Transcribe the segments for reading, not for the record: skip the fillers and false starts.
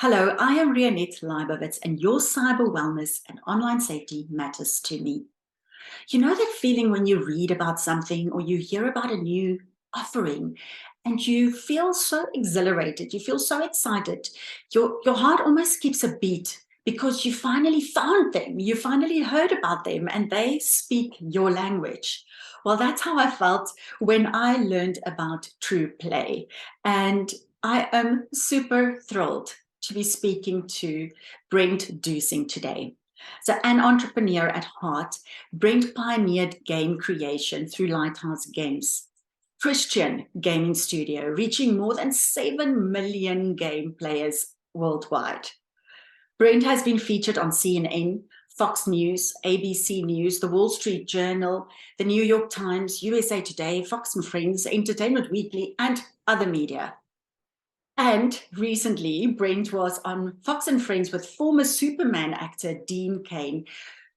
Hello, I am Rianette Leibowitz, and your cyber wellness and online safety matters to me. You know that feeling when you read about something or you hear about a new offering and you feel so exhilarated, you feel so excited, your heart almost skips a beat because you finally found them, you finally heard about them, and they speak your language. Well, that's how I felt when I learned about TruPlay. And I am super thrilled to be speaking to Brent Dusing today. So, an entrepreneur at heart, Brent pioneered game creation through Lighthouse Games, Christian gaming studio, reaching more than 7 million game players worldwide. Brent has been featured on CNN, Fox News, ABC News, The Wall Street Journal, The New York Times, USA Today, Fox and Friends, Entertainment Weekly, and other media. And recently, Brent was on Fox and Friends with former Superman actor Dean Cain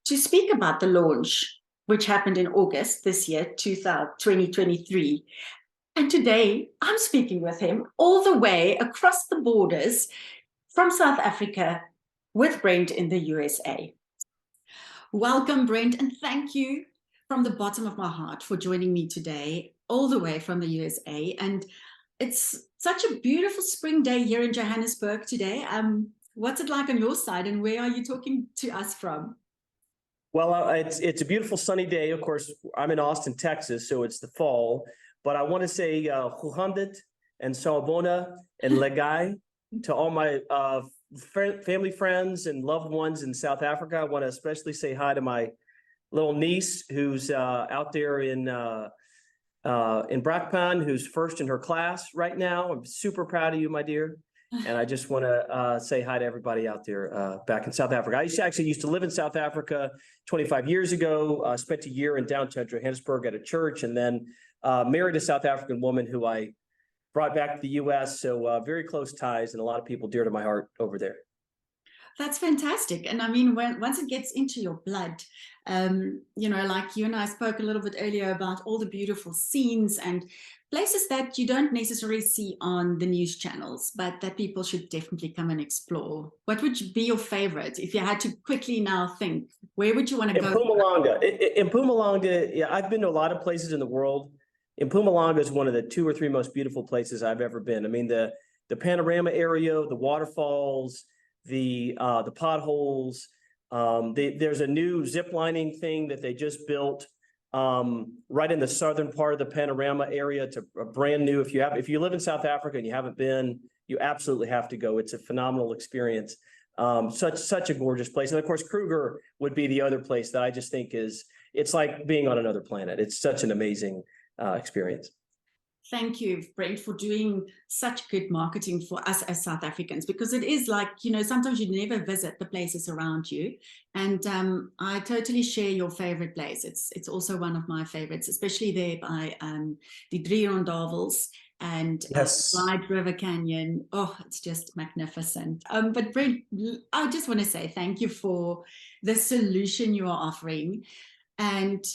to speak about the launch, which happened in August this year, 2023. And today, I'm speaking with him all the way across the borders from South Africa with Brent in the USA. Welcome, Brent, and thank you from the bottom of my heart for joining me today, all the way from the USA. And it's such a beautiful spring day here in Johannesburg today. What's it like on your side, and where are you talking to us from? Well, it's a beautiful sunny day. Of course, I'm in Austin, Texas, so it's the fall. But I want to say Huhandet and Sawubona and Legai to all my family, friends, and loved ones in South Africa. I want to especially say hi to my little niece who's out there in Brakpan, who's first in her class right now. I'm super proud of you, my dear. And I just want to say hi to everybody out there back in South Africa. I actually used to live in South Africa 25 years ago, spent a year in downtown Johannesburg at a church, and then married a South African woman who I brought back to the U.S. So very close ties, and a lot of people dear to my heart over there. That's fantastic. And I mean, once it gets into your blood, like you and I spoke a little bit earlier about all the beautiful scenes and places that you don't necessarily see on the news channels, but that people should definitely come and explore. What would be your favorite if you had to quickly now think? Where would you want to go? In Mpumalanga, yeah, I've been to a lot of places in the world. Mpumalanga is one of the 2 or 3 most beautiful places I've ever been. I mean, the panorama area, the waterfalls, the potholes. There's a new zip lining thing that they just built right in the southern part of the panorama area. To a brand new. If you live in South Africa and you haven't been, you absolutely have to go. It's a phenomenal experience. Such a gorgeous place. And of course, Kruger would be the other place that I just think it's like being on another planet. It's such an amazing experience. Thank you, Brent, for doing such good marketing for us as South Africans, because it is like, sometimes you never visit the places around you. And I totally share your favorite place. It's also one of my favorites, especially there by the Drie Rondavels and Slide River Canyon. Oh, it's just magnificent. But Brent, I just want to say thank you for the solution you are offering. And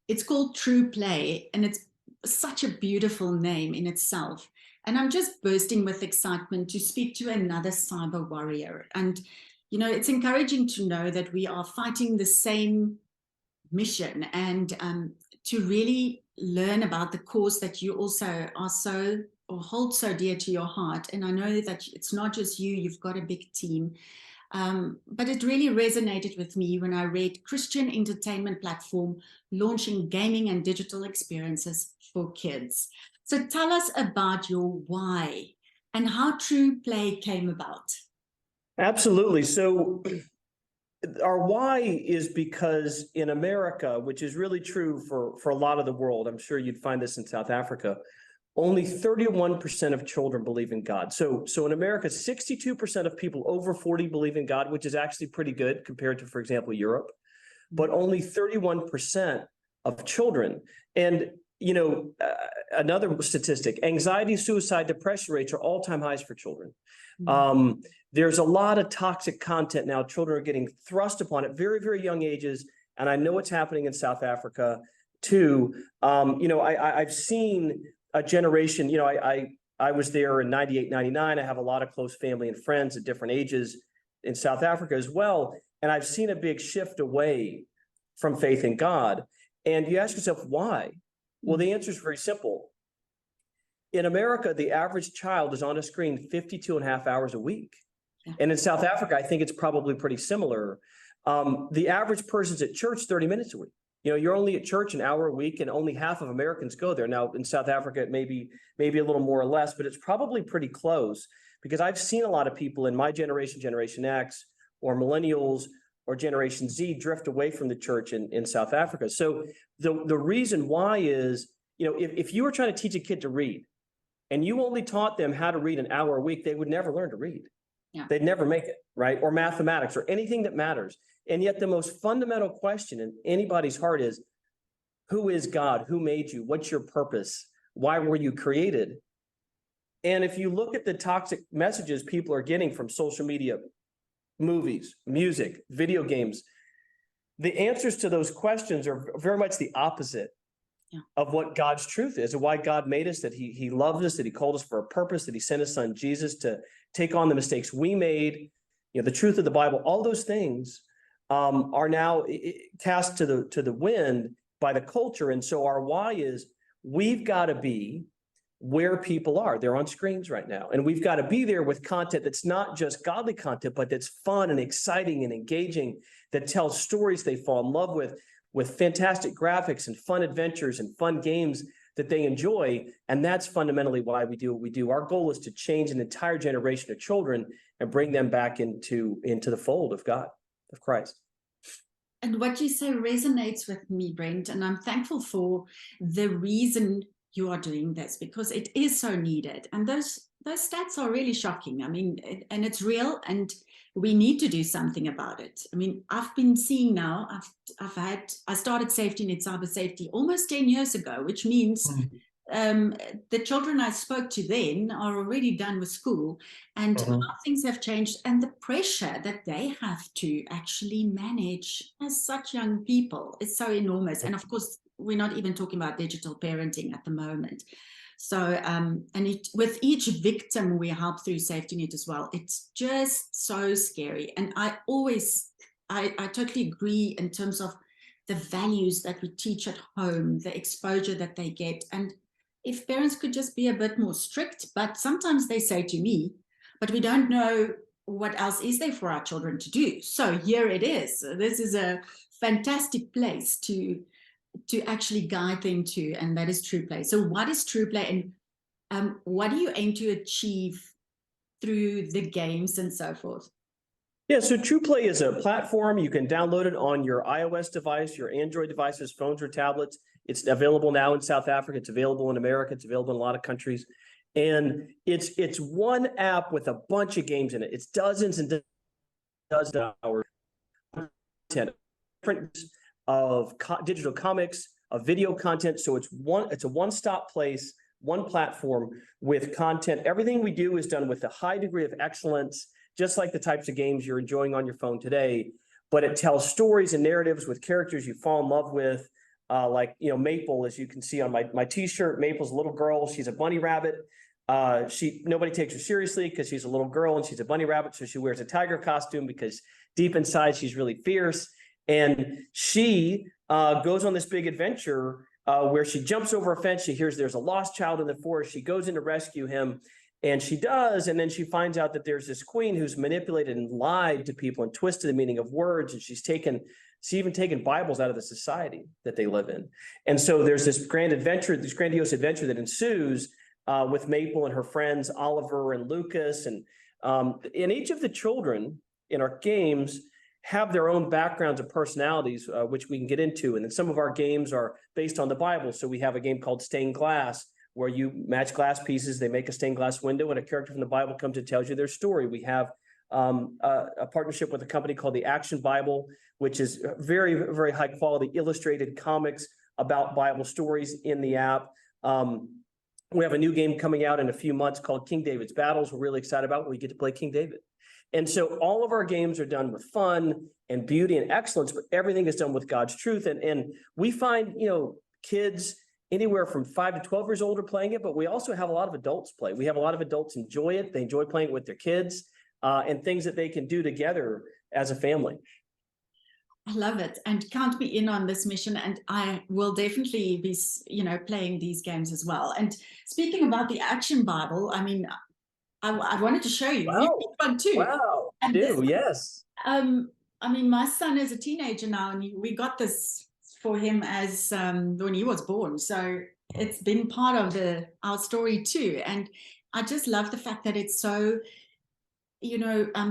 it's called TruPlay, and it's such a beautiful name in itself. And I'm just bursting with excitement to speak to another cyber warrior. And, it's encouraging to know that we are fighting the same mission, and to really learn about the cause that you also are hold so dear to your heart. And I know that it's not just you, you've got a big team. But it really resonated with me when I read Christian entertainment platform launching gaming and digital experiences for kids. So tell us about your why and how TruPlay came about. Absolutely. So our why is because in America, which is really true for a lot of the world, I'm sure you'd find this in South Africa, only 31% of children believe in God. So in America, 62% of people over 40 believe in God, which is actually pretty good compared to, for example, Europe, but only 31% of children. And, another statistic, anxiety, suicide, depression rates are all-time highs for children. There's a lot of toxic content now. Children are getting thrust upon at very, very young ages. And I know what's happening in South Africa too. I've seen a generation, I was there in 98, 99. I have a lot of close family and friends at different ages in South Africa as well. And I've seen a big shift away from faith in God. And you ask yourself, why? Well, the answer is very simple. In America, the average child is on a screen 52.5 hours a week. Yeah. And in South Africa, I think it's probably pretty similar. The average person's at church 30 minutes a week. You know, you're only at church an hour a week, and only half of Americans go there. Now, in South Africa, it may be a little more or less, but it's probably pretty close, because I've seen a lot of people in my generation, Generation X, or millennials, or Generation Z drift away from the church in South Africa. So the reason why is, you know, if you were trying to teach a kid to read, and you only taught them how to read an hour a week, they would never learn to read. Yeah. They'd never make it, right? Or mathematics, or anything that matters. And yet the most fundamental question in anybody's heart is, who is God? Who made you? What's your purpose? Why were you created? And if you look at the toxic messages people are getting from social media, movies, music, video games, the answers to those questions are very much the opposite of what God's truth is, and why God made us, that he loved us, that he called us for a purpose, that he sent his son Jesus to take on the mistakes we made, you know, the truth of the Bible. All those things are now cast to the wind by the culture. And so our why is, we've got to be where people are. They're on screens right now. And we've got to be there with content that's not just godly content, but that's fun and exciting and engaging, that tells stories they fall in love with fantastic graphics and fun adventures and fun games that they enjoy. And that's fundamentally why we do what we do. Our goal is to change an entire generation of children and bring them back into the fold of God, of Christ. And what you say resonates with me, Brent, and I'm thankful for the reason you are doing this, because it is so needed. And those stats are really shocking. I mean, and it's real, and we need to do something about it. I mean, I've been seeing now, I started Safety Net Cyber Safety almost 10 years ago, which means the children I spoke to then are already done with school, and a lot of things have changed, and the pressure that they have to actually manage as such young people is so enormous. And of course, we're not even talking about digital parenting at the moment. So, with each victim we help through Safety Net as well, it's just so scary. And I totally agree in terms of the values that we teach at home, the exposure that they get. And if parents could just be a bit more strict, but sometimes they say to me, but we don't know what else is there for our children to do. So here it is. This is a fantastic place to actually guide them to, and that is TruPlay. So what is TruPlay, and what do you aim to achieve through the games and so forth? Yeah, so TruPlay is a platform. You can download it on your iOS device, your Android devices, phones or tablets. It's available now in South Africa. It's available in America. It's available in a lot of countries. And it's one app with a bunch of games in it. It's dozens and dozens of hours of content, different of digital comics, of video content. So it's a one-stop place, one platform with content. Everything we do is done with a high degree of excellence, just like the types of games you're enjoying on your phone today. But it tells stories and narratives with characters you fall in love with. Like, you know, Maple, as you can see on my t-shirt, Maple's a little girl. She's a bunny rabbit. Nobody takes her seriously because she's a little girl and she's a bunny rabbit. So she wears a tiger costume because deep inside she's really fierce. And she goes on this big adventure where she jumps over a fence. She hears there's a lost child in the forest. She goes in to rescue him, and she does. And then she finds out that there's this queen who's manipulated and lied to people and twisted the meaning of words. And she's even taken Bibles out of the society that they live in. And so there's this grandiose adventure that ensues with Maple and her friends, Oliver and Lucas. And each of the children in our games have their own backgrounds and personalities, which we can get into. And then some of our games are based on the Bible. So we have a game called Stained Glass, where you match glass pieces, they make a stained glass window, and a character from the Bible comes and tells you their story. We have a partnership with a company called the Action Bible, which is very, very high quality illustrated comics about Bible stories in the app. We have a new game coming out in a few months called King David's Battles. We're really excited about it. We get to play King David. And so all of our games are done with fun and beauty and excellence, but everything is done with God's truth. And we find, you know, kids anywhere from 5 to 12 years old are playing it, but we also have a lot of adults play. We have a lot of adults enjoy it. They enjoy playing it with their kids, and things that they can do together as a family. I love it, and count me in on this mission, and I will definitely be, playing these games as well. And speaking about the Action Bible, I mean, I wanted to show you. Wow. You picked one too. Wow. And Do, yes. I mean, my son is a teenager now, and we got this for him as when he was born. So it's been part of our story too. And I just love the fact that it's so,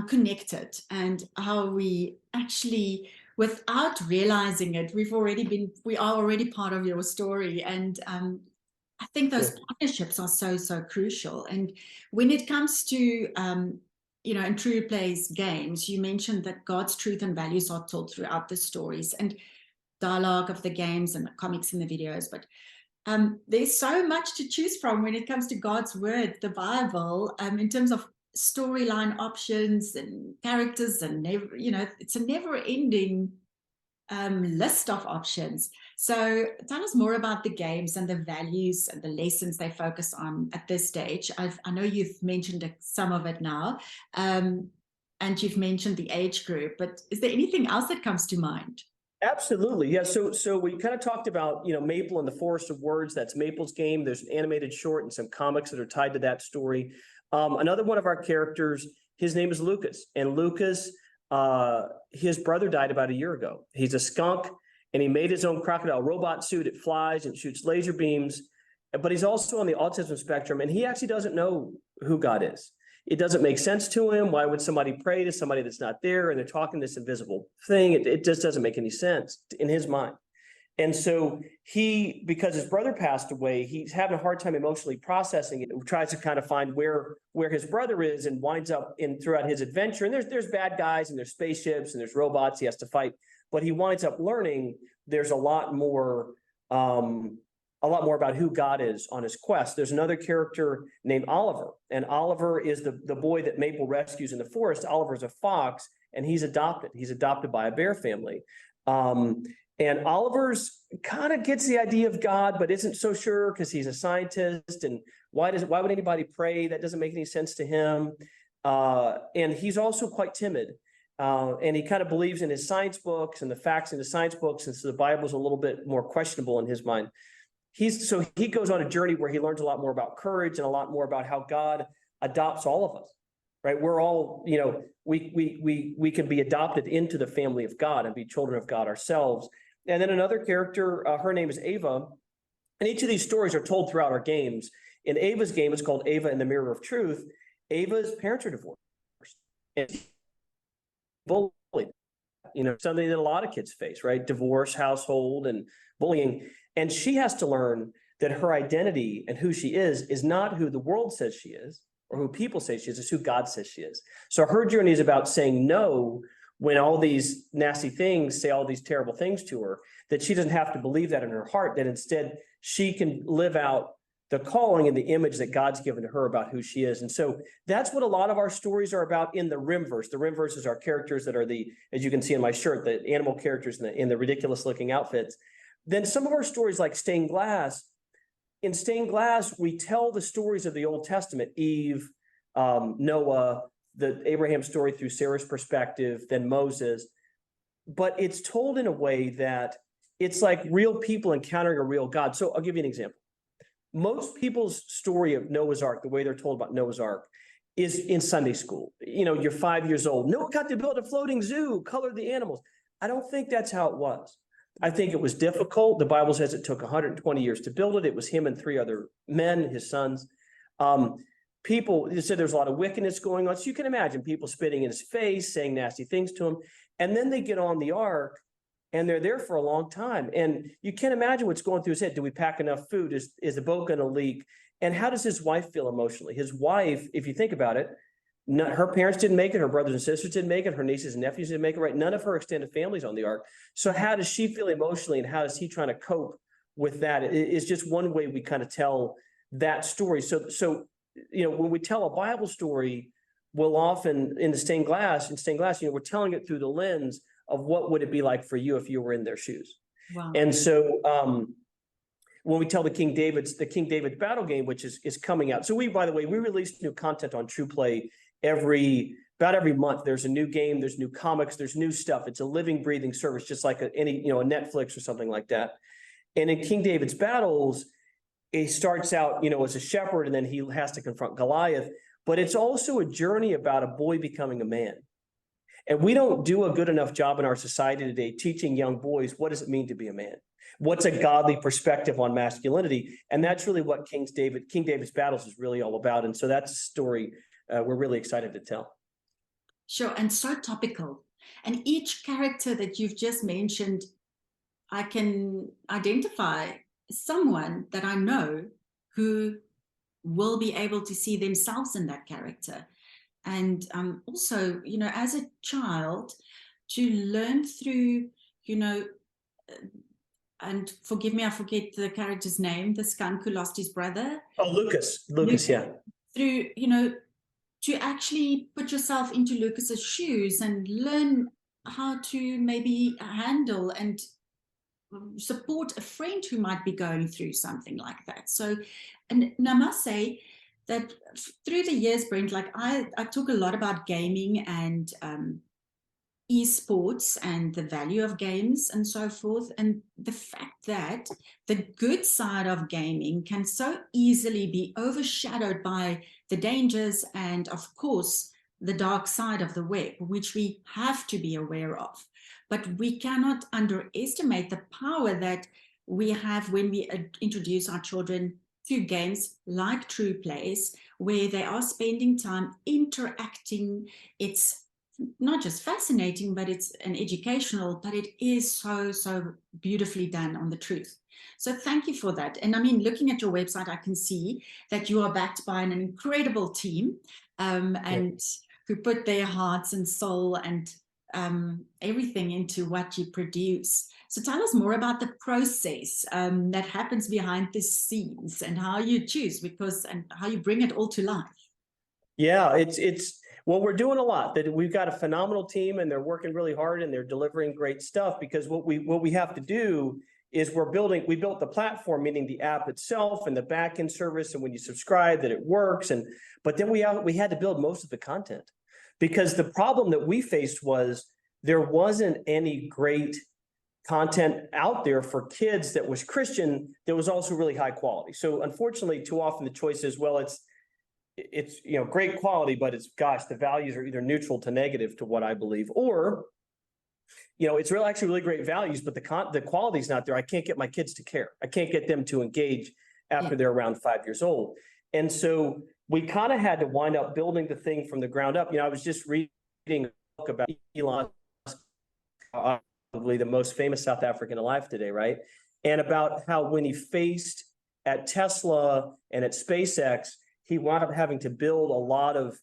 connected, and how we actually, without realizing it, we are already part of your story. And I think those partnerships are so crucial. And when it comes to in TruPlay's games, you mentioned that God's truth and values are told throughout the stories and dialogue of the games and the comics and the videos. But there's so much to choose from when it comes to God's word, the Bible, in terms of storyline options and characters, and it's a never-ending list of options. So tell us more about the games and the values and the lessons they focus on at this stage. I know you've mentioned some of it now, and you've mentioned the age group, but is there anything else that comes to mind? Absolutely. Yeah. So we kind of talked about, Maple and the Forest of Words. That's Maple's game. There's an animated short and some comics that are tied to that story. Another one of our characters, his name is Lucas, and Lucas, his brother died about a year ago. He's a skunk, and he made his own crocodile robot suit. It flies and shoots laser beams, but he's also on the autism spectrum, and he actually doesn't know who God is. It doesn't make sense to him. Why would somebody pray to somebody that's not there, and they're talking this invisible thing? It just doesn't make any sense in his mind. And so because his brother passed away, he's having a hard time emotionally processing it. He tries to kind of find where his brother is, and winds up throughout his adventure. And there's bad guys, and there's spaceships, and there's robots he has to fight. But he winds up learning there's a lot more about who God is on his quest. There's another character named Oliver, and Oliver is the boy that Maple rescues in the forest. Oliver's a fox, and he's adopted. He's adopted by a bear family. And Oliver's kind of gets the idea of God, but isn't so sure because he's a scientist. And why would anybody pray? That doesn't make any sense to him. And he's also quite timid. And he kind of believes in his science books and the facts in his science books. And so the Bible's a little bit more questionable in his mind. So he goes on a journey where he learns a lot more about courage and a lot more about how God adopts all of us. Right? We're all, we can be adopted into the family of God and be children of God ourselves. And then another character, her name is Ava. And each of these stories are told throughout our games. In Ava's game, it's called Ava and the Mirror of Truth. Ava's parents are divorced. And bullied, something that a lot of kids face, right? Divorce, household, and bullying. And she has to learn that her identity and who she is not who the world says she is, or who people say she is, it's who God says she is. So her journey is about saying no when all these nasty things say all these terrible things to her, that she doesn't have to believe that in her heart, that instead she can live out the calling and the image that God's given to her about who she is. And so that's what a lot of our stories are about in the RhymeVerse. The RhymeVerse is our characters that are as you can see in my shirt, the animal characters in the ridiculous looking outfits. Then some of our stories, like Stained Glass, in Stained Glass, we tell the stories of the Old Testament, Eve, Noah, the Abraham story through Sarah's perspective, then Moses. But it's told in a way that it's like real people encountering a real God. So I'll give you an example. Most people's story of Noah's Ark, the way they're told about Noah's Ark, is in Sunday school. You're 5 years old. Noah got to build a floating zoo, color the animals. I don't think that's how it was. I think it was difficult. The Bible says it took 120 years to build it. It was him and 3 other men, his sons. People said there's a lot of wickedness going on. So you can imagine people spitting in his face, saying nasty things to him. And then they get on the ark, and they're there for a long time. And you can't imagine what's going through his head. Do we pack enough food? Is the boat going to leak? And how does his wife feel emotionally? His wife, if you think about it, her parents didn't make it. Her brothers and sisters didn't make it. Her nieces and nephews didn't make it, right? None of her extended family's on the ark. So how does she feel emotionally, and how is he trying to cope with that? It's just one way we kind of tell that story. So when we tell a Bible story, we'll often, in Stained Glass, we're telling it through the lens of what would it be like for you if you were in their shoes. Wow. And so when we tell the King David's battle game, which is coming out. So by the way, we release new content on TruPlay about every month. There's a new game, there's new comics, there's new stuff. It's a living, breathing service, just like a Netflix or something like that. And in King David's battles, he starts out, as a shepherd, and then he has to confront Goliath. But it's also a journey about a boy becoming a man. And we don't do a good enough job in our society today teaching young boys, what does it mean to be a man? What's a godly perspective on masculinity? And that's really what King David's battles is really all about. And so that's a story we're really excited to tell. Sure, and so topical. And each character that you've just mentioned, I can identify someone that I know who will be able to see themselves in that character. And also, as a child, to learn through, and forgive me, I forget the character's name, the skunk who lost his brother. Oh, Lucas, yeah. Through, to actually put yourself into Lucas's shoes and learn how to maybe handle and support a friend who might be going through something like that. So, and I must say that through the years, Brent, like I talk a lot about gaming and esports and the value of games and so forth, and the fact that the good side of gaming can so easily be overshadowed by the dangers and, of course, the dark side of the web, which we have to be aware of. But we cannot underestimate the power that we have when we introduce our children to games like TruPlays, where they are spending time interacting. It's not just fascinating, but it's an educational, but it is so, so beautifully done on the truth. So thank you for that. And I mean, looking at your website, I can see that you are backed by an incredible team and who put their hearts and soul and everything into what you produce. So tell us more about the process that happens behind the scenes and how you choose, and how you bring it all to life. Yeah, well, we're doing a lot. That we've got a phenomenal team, and they're working really hard, and they're delivering great stuff. Because what we have to do is we built the platform, meaning the app itself and the backend service, and when you subscribe, that it works. But then we had to build most of the content, because the problem that we faced was there wasn't any great content out there for kids that was Christian that was also really high quality. So unfortunately, too often the choice is, well, it's great quality, but the values are either neutral to negative to what I believe, or it's actually really great values, but the quality's not there. I can't get my kids to care. I can't get them to engage after they're around 5 years old. And so we kind of had to wind up building the thing from the ground up. I was just reading a book about Elon Musk, probably the most famous South African alive today, right? And about how when he faced at Tesla and at SpaceX, he wound up having to build a lot of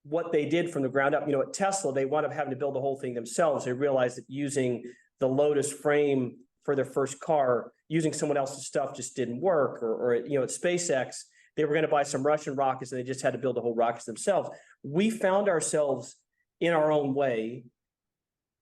what they did from the ground up. At Tesla, they wound up having to build the whole thing themselves. They realized that using the Lotus frame for their first car, using someone else's stuff just didn't work. Or at SpaceX, they were going to buy some Russian rockets and they just had to build the whole rockets themselves. We found ourselves in our own way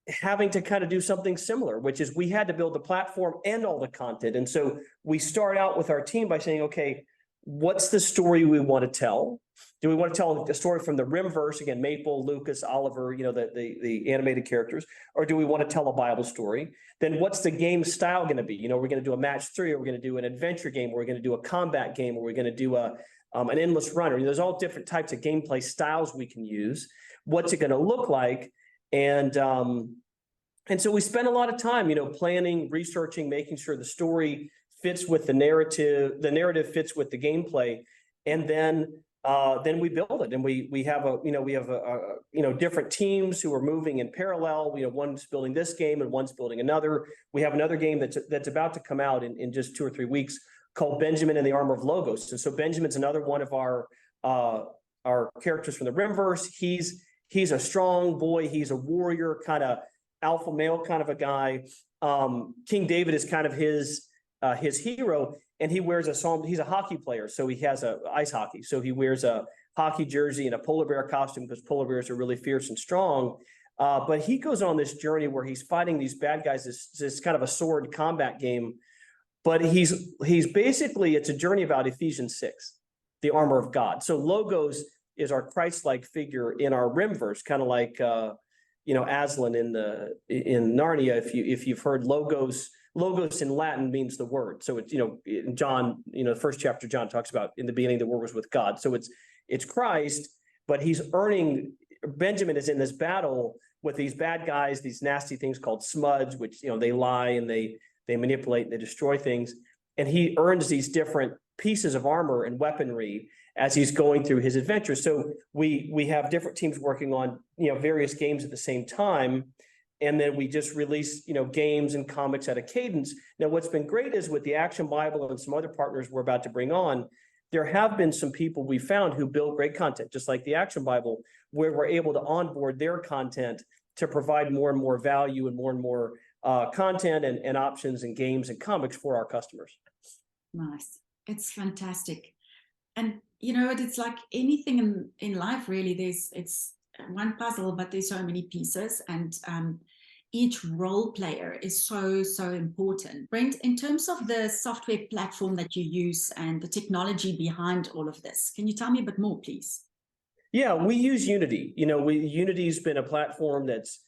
having to kind of do something similar, which is we had to build the platform and all the content. And so we start out with our team by saying, okay, what's the story we want to tell? Do we want to tell a story from the RhymeVerse, again, Maple, Lucas, Oliver, the animated characters, or do we want to tell a Bible story? Then what's the game style going to be? We're going to do a match 3, or we're going to do an adventure game, or we're going to do a combat game, or we're going to do an endless runner. There's all different types of gameplay styles we can use. What's it going to look like? And so we spend a lot of time, planning, researching, making sure the story fits with the narrative fits with the gameplay, and then we build it. And we have different teams who are moving in parallel. One's building this game and one's building another. We have another game that's about to come out in just 2 or 3 weeks called Benjamin and the Armor of Logos. And so Benjamin's another one of our characters from the RhymeVerse. He's a strong boy. He's a warrior, kind of alpha male kind of a guy. King David is kind of his hero, and he wears he's a hockey player, so he has ice hockey. So he wears a hockey jersey and a polar bear costume because polar bears are really fierce and strong. But he goes on this journey where he's fighting these bad guys, this kind of a sword combat game but he's basically, it's a journey about Ephesians 6, the armor of God. So Logos is our Christ-like figure in our RhymeVerse, kind of like Aslan in Narnia. If you've heard Logos in Latin means the word. So it's, in John, the first chapter, John talks about in the beginning, the word was with God. So it's Christ, but Benjamin is in this battle with these bad guys, these nasty things called smuds, which, they lie and they manipulate and they destroy things. And he earns these different pieces of armor and weaponry as he's going through his adventure. So we have different teams working on, various games at the same time. And then we just release, games and comics at a cadence. Now, what's been great is with the Action Bible and some other partners we're about to bring on, there have been some people we found who build great content, just like the Action Bible, where we're able to onboard their content to provide more and more value and more content and options and games and comics for our customers. Nice. It's fantastic. And, it's like anything in life, really. It's one puzzle, but there's so many pieces, and each role player is so important. Brent, in terms of the software platform that you use and the technology behind all of this, can you tell me a bit more, please? Yeah, we use Unity. Unity's been a platform that's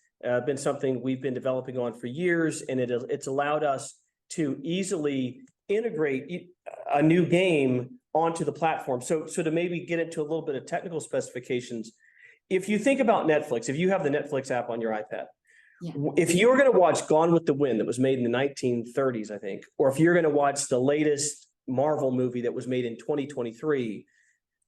been something we've been developing on for years, and it's allowed us to easily integrate a new game onto the platform. So to maybe get into a little bit of technical specifications, if you think about Netflix, if you have the Netflix app on your iPad, yeah. If you're going to watch Gone with the Wind that was made in the 1930s, I think, or if you're going to watch the latest Marvel movie that was made in 2023,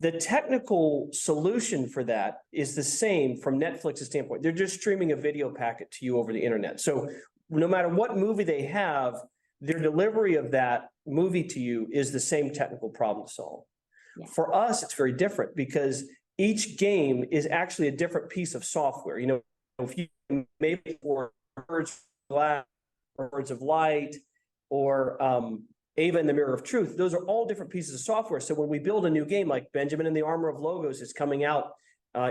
the technical solution for that is the same from Netflix's standpoint. They're just streaming a video packet to you over the internet. So no matter what movie they have, their delivery of that movie to you is the same technical problem to solve. Yeah. For us, it's very different because each game is actually a different piece of software. If you maybe for Birds of Glass or Birds of Light or Ava and the Mirror of Truth, those are all different pieces of software. So when we build a new game like Benjamin and the Armor of Logos is coming out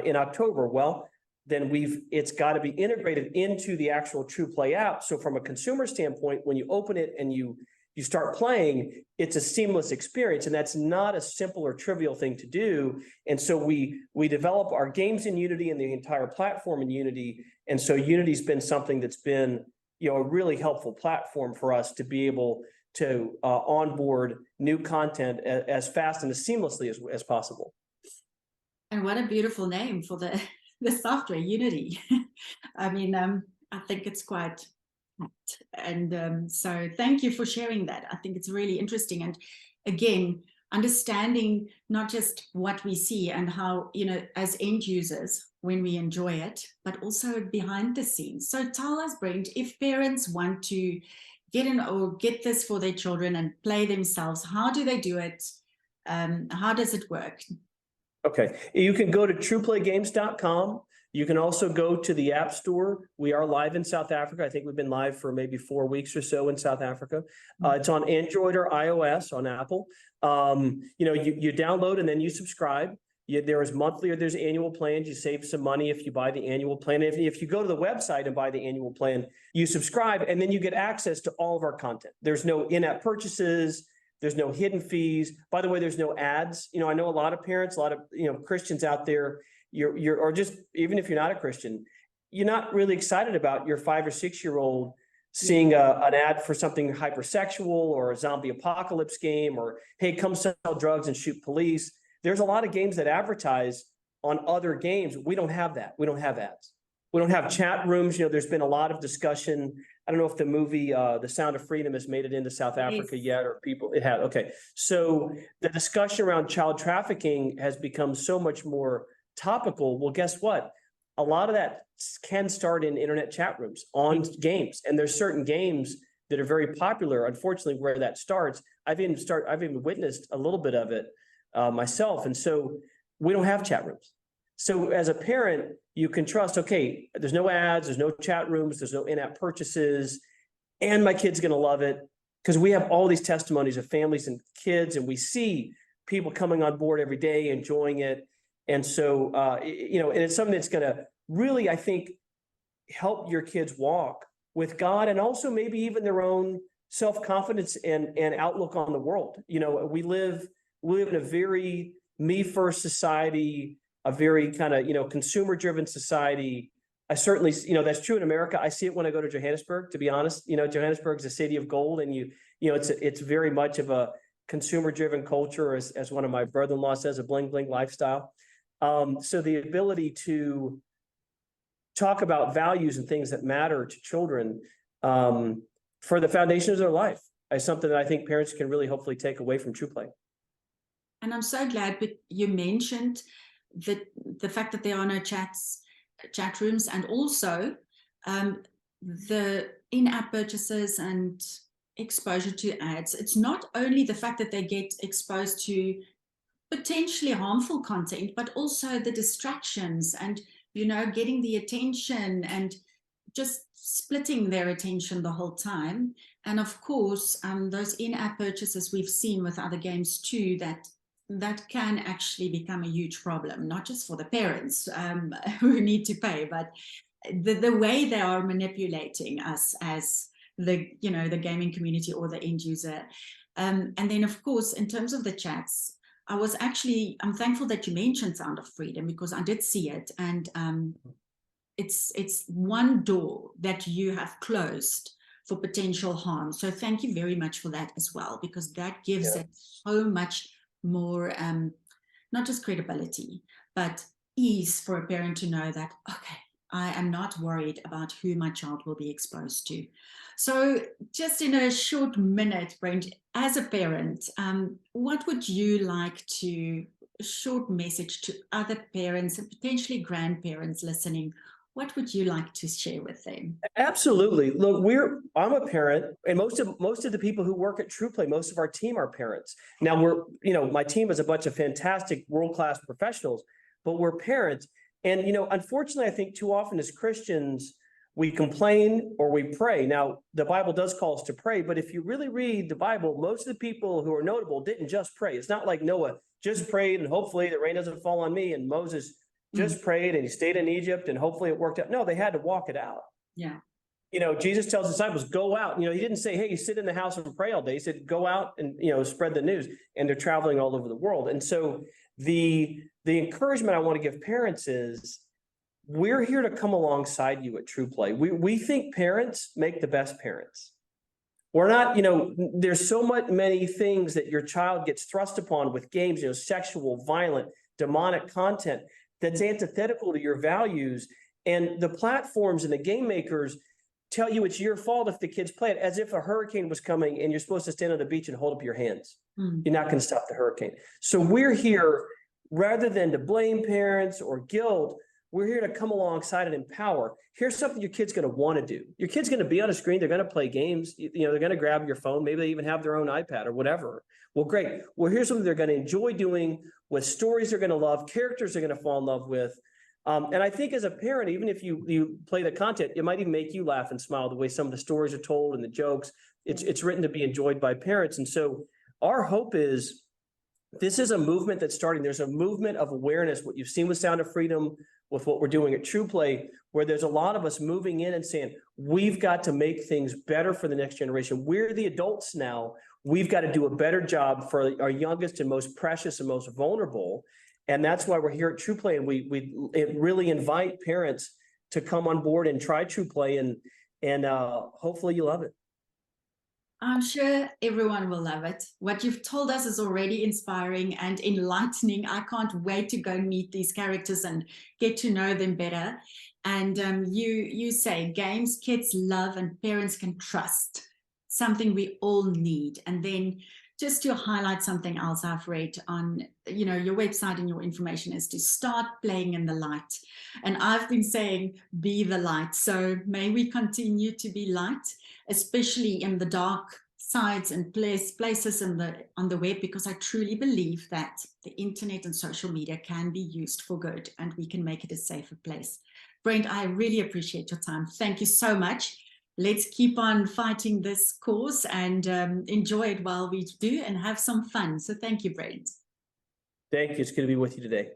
in October, well, then it's got to be integrated into the actual TruPlay app. So from a consumer standpoint, when you open it and you start playing, it's a seamless experience, and that's not a simple or trivial thing to do. And so we develop our games in Unity and the entire platform in Unity. And so Unity's been something that's been, a really helpful platform for us to be able to onboard new content as fast and as seamlessly as possible. And what a beautiful name for the software, Unity. I mean, I think it's quite apt. And so thank you for sharing that. I think it's really interesting. And again, understanding not just what we see and how, as end users, when we enjoy it, but also behind the scenes. So tell us, Brent, if parents want to get this for their children and play themselves, how do they do it? How does it work? Okay, you can go to TruPlayGames.com. You can also go to the App Store. We are live in South Africa. I think we've been live for maybe 4 weeks or so in South Africa. It's on Android or iOS on Apple. You download and then you subscribe. There is monthly or there's annual plans. You save some money if you buy the annual plan. If you go to the website and buy the annual plan, you subscribe and then you get access to all of our content. There's no in-app purchases. There's no hidden fees. By the way, there's no ads. I know a lot of parents, a lot of Christians out there, or just even if you're not a Christian, you're not really excited about your 5 or 6 year old seeing an ad for something hypersexual or a zombie apocalypse game, or hey, come sell drugs and shoot police. There's a lot of games that advertise on other games. We don't have that. We don't have ads. We don't have chat rooms. There's been a lot of discussion. I don't know if the movie The Sound of Freedom has made it into South Africa yet, or it had. Okay. So the discussion around child trafficking has become so much more topical. Well, guess what? A lot of that can start in internet chat rooms on games. And there's certain games that are very popular, unfortunately, where that starts. I've even witnessed a little bit of it myself. And so we don't have chat rooms. So as a parent, you can trust, okay, there's no ads, there's no chat rooms, there's no in-app purchases, and my kid's going to love it, because we have all these testimonies of families and kids, and we see people coming on board every day, enjoying it. And so, and it's something that's going to really, I think, help your kids walk with God, and also maybe even their own self-confidence and outlook on the world. You know, we live in a very me first society, a very kind of, you know, consumer driven society. I certainly, you know, that's true in America. I see it when I go to Johannesburg, to be honest. You know, Johannesburg is a city of gold, and you know, it's very much of a consumer driven culture, as one of my brother-in-law says, a bling bling lifestyle. So the ability to talk about values and things that matter to children for the foundation of their life is something that I think parents can really hopefully take away from TruPlay. And I'm so glad you mentioned the fact that there are no chat rooms, and also the in-app purchases and exposure to ads. It's not only the fact that they get exposed to potentially harmful content, but also the distractions and, you know, getting the attention and just splitting their attention the whole time. And of course, those in-app purchases we've seen with other games too, that can actually become a huge problem, not just for the parents who need to pay, but the way they are manipulating us as the gaming community or the end user. And then of course, in terms of the chats, I'm thankful that you mentioned Sound of Freedom, because I did see it, and it's one door that you have closed for potential harm. So thank you very much for that as well, because that gives it so much more, not just credibility, but ease for a parent to know that, okay, I am not worried about who my child will be exposed to. So just in a short minute, Brent, as a parent, what would you like a short message to other parents and potentially grandparents listening? What would you like to share with them? Absolutely. Look, I'm a parent, and most of the people who work at TruPlay, most of our team are parents. Now my team is a bunch of fantastic world-class professionals, but we're parents. And, you know, unfortunately, I think too often as Christians, we complain or we pray. Now, the Bible does call us to pray, but if you really read the Bible, most of the people who are notable didn't just pray. It's not like Noah just prayed and hopefully the rain doesn't fall on me, and Moses just prayed and he stayed in Egypt and hopefully it worked out. No, they had to walk it out. Yeah. You know, Jesus tells his disciples, go out. You know, he didn't say, hey, sit in the house and pray all day. He said, go out and, you know, spread the news. And they're traveling all over the world. And so the encouragement I want to give parents is, we're here to come alongside you at TruPlay. We think parents make the best parents. We're not, you know, there's so many things that your child gets thrust upon with games, you know, sexual, violent, demonic content that's antithetical to your values. And the platforms and the game makers tell you it's your fault if the kids play it, as if a hurricane was coming and you're supposed to stand on the beach and hold up your hands. You're not going to stop the hurricane. So we're here, rather than to blame parents or guilt, we're here to come alongside and empower. Here's something your kid's going to want to do. Your kid's going to be on a screen. They're going to play games. You know, they're going to grab your phone. Maybe they even have their own iPad or whatever. Well, great. Well, here's something they're going to enjoy doing, with stories they're going to love, characters they're going to fall in love with. And I think as a parent, even if you play the content, it might even make you laugh and smile the way some of the stories are told and the jokes. It's written to be enjoyed by parents. And so our hope is, this is a movement that's starting. There's a movement of awareness, what you've seen with Sound of Freedom, with what we're doing at TruPlay, where there's a lot of us moving in and saying, we've got to make things better for the next generation. We're the adults now. We've got to do a better job for our youngest and most precious and most vulnerable. And that's why we're here at TruPlay. And we really invite parents to come on board and try TruPlay, and hopefully you love it. I'm sure everyone will love it. What you've told us is already inspiring and enlightening. I can't wait to go and meet these characters and get to know them better. And you say games kids love and parents can trust, something we all need. And then just to highlight something else I've read on, you know, your website and your information is to start playing in the light. And I've been saying, be the light. So may we continue to be light, especially in the dark sides and places on the web, because I truly believe that the internet and social media can be used for good, and we can make it a safer place. Brent, I really appreciate your time. Thank you so much. Let's keep on fighting this cause and enjoy it while we do, and have some fun. So thank you, Brent. Thank you. It's good to be with you today.